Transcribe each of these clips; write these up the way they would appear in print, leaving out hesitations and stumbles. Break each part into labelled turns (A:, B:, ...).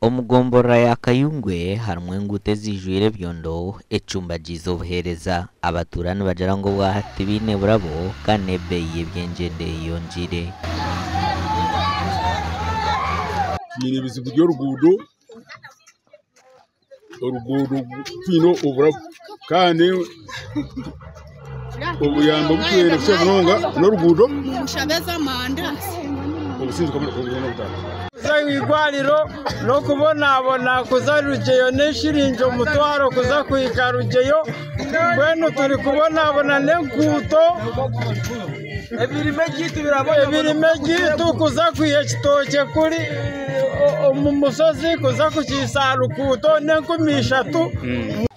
A: Omugombora ya Kayungwe harumwe ngute zijwire byondo ecumba jizobuhereza abaturani bajara ngo bwahati bine burabo kanebeye byenjende yonjire
B: ni bizibu by'urugudo kwino uburabo kandi ubuyamba butwere cyabonga n'urugudo
C: mushabeza manda
B: ubusinzi komera kubona butaka
D: igwariro no kubonabona kuza rugeyo neshirinjo mutwaro kuza kwiga rugeyo bweno turi kubonabona nenkuto ebirime gitu kuza kwiye kitoke kuri mu musozi kuza kukisarukuto nenkumisha tu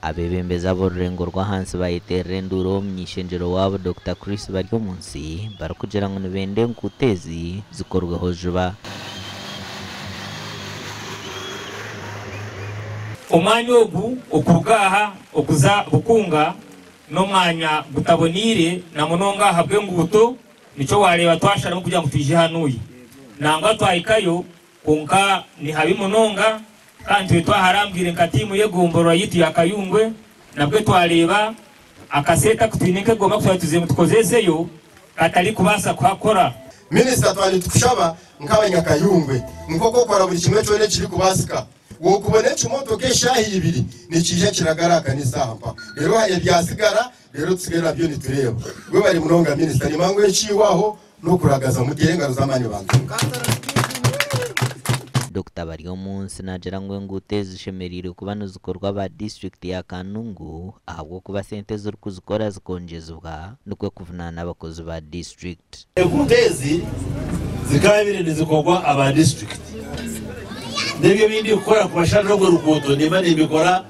A: abebembeza borengo rwa hansi bayiterere nduro myishenjero wabo Dr. Chris baryo munsi barukugira ngo nibende nkutezi zikorweho juba
E: umwanya ogu okurugaha okuza bukunga no mwanya gutabonire na munonga habwe nguto nico wareba twashara kugira ngo tuje hanuye nanga twayikayo konka ni habi munonga kandi twaharambwire nkatimu yegomboro yitu ya Kayungwe nabwe twareba akaseta kutwinike goma kwa tuze mutukozeseyo katali kubasa kwakora
F: Minister twali tukushaba nk'abanya Kayungwe nko kokora buri kimwe cyone kiri kubasika wo kubone cyumoto keshahi ibiri ni kije kiragaraka ni sampa rero haye byasigara rero tsigera byo nitureba we bari munonga minister ni mangwe ciwaho no kuragaza mugenga ruzamani bantu
A: Dr. Baryo munsi najera ngo nguteze shemerire kubano zikorwa ba district ya Kanungu ahabwo kuba sente z'uri kuzikora zikonjezwa nukwe kuvunana abakozi ba district
G: ekutezi zikabire nizikorwa aba district nebyo bindi ukora kubashara rwo rukuto niba nibikora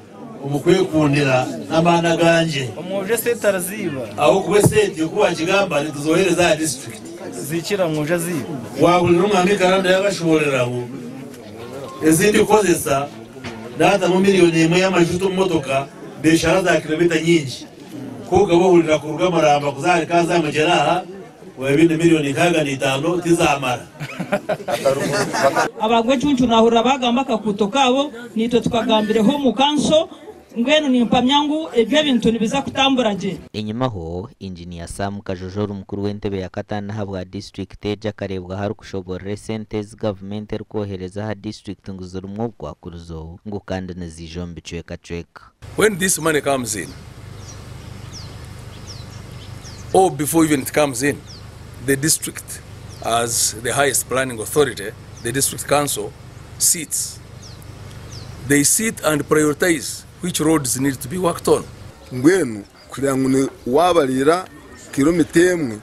G: umukwiye kundira n'amana ganje
D: umuje seta raziba
G: aho kuba state kuba kigamba nituzohereza district
D: zikira muje ziba
G: wabuli n'umwami karanda yabashoreraho ezindi kozesa data mu miliyoni imwe y'amajuto motoka beshara za kilomita nyinshi ko gabohurira ku rugamaramba kuzari kaza mugeraha wabinde miliyoni kaga ni 5 tizamara
H: abagwe cuncu nahura bagamba kakuto kabo nito tukagambireho mu kanso ngweno ni mpamyangu ebyo bintu nibiza kutamburaje
A: inyuma ho engineer Sam Kajojoro mukuru w'entebe ya Katana habwa district eja karebwa haru kushobora sentes government rukohereza ha district nguzuru mwobwa kuruzo ngo kandi nazijombe cweka.
I: When this money comes in or before even it comes in, the district as the highest planning authority, the district council sits. They sit and prioritize which roads need to be worked on.
B: ngwenu kugira ngo wabarira kilomita emwe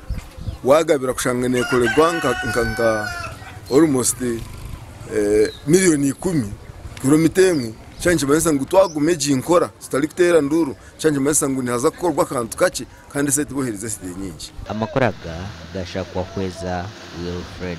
B: wagabira kushangane koregwa nka almost miliyoni 10 kilomita emwe cyanje banesa ngo twagume jinkora stari kutera nduru cyanje banesa ngo nihaza gukorwa kantu kake kandi se tubohereza site nyinshi
A: amakoraga gashakwa kweza Wilfred